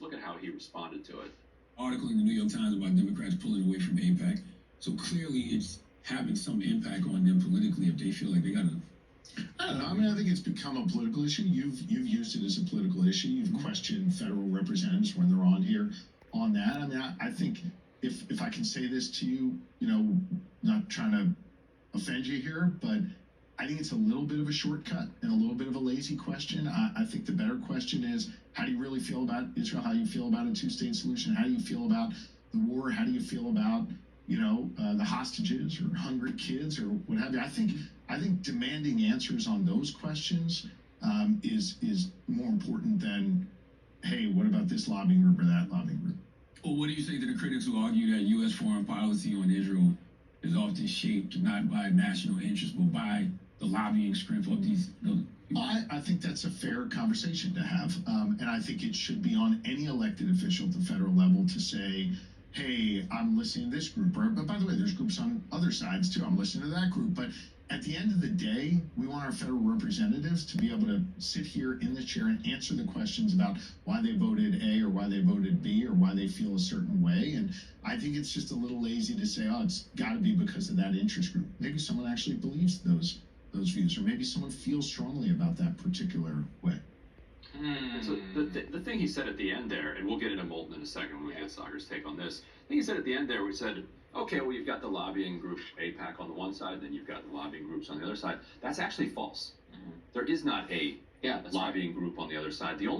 look at how he responded to it. Article in the New York Times about Democrats pulling away from AiPaC. So clearly it's having some impact on them politically if they feel like they got to. I don't know. I mean, I think it's become a political issue. You've used it as a political issue. You've questioned federal representatives when they're on here on that. I mean, I think if I can say this to you, you know, not trying to offend you here, but I think it's a little bit of a shortcut and a little bit of a lazy question. I think the better question is, how do you really feel about Israel? How do you feel about a two-state solution? How do you feel about the war? How do you feel about, you know, the hostages or hungry kids or what have you? I think demanding answers on those questions is more important than, hey, what about this lobbying group or that lobbying group? Well, what do you say to the critics who argue that U.S. foreign policy on Israel is often shaped not by national interest but by the lobbying strength of these? I think that's a fair conversation to have, and I think it should be on any elected official at the federal level to say, hey, I'm listening to this group, but by the way, there's groups on other sides too. I'm listening to that group. But at the end of the day, we want our federal representatives to be able to sit here in the chair and answer the questions about why they voted A or why they voted B or why they feel a certain way. And I think it's just a little lazy to say, oh, it's got to be because of that interest group. Maybe someone actually believes those views, or maybe someone feels strongly about that particular way. So the thing he said at the end there, and we'll get into Moulton in a second when we get Sagar's take on this. I think he said at the end there, we said, okay, well, you've got the lobbying group AiPaC on the one side, then you've got the lobbying groups on the other side. That's actually false. There is not a lobbying group on the other side. The only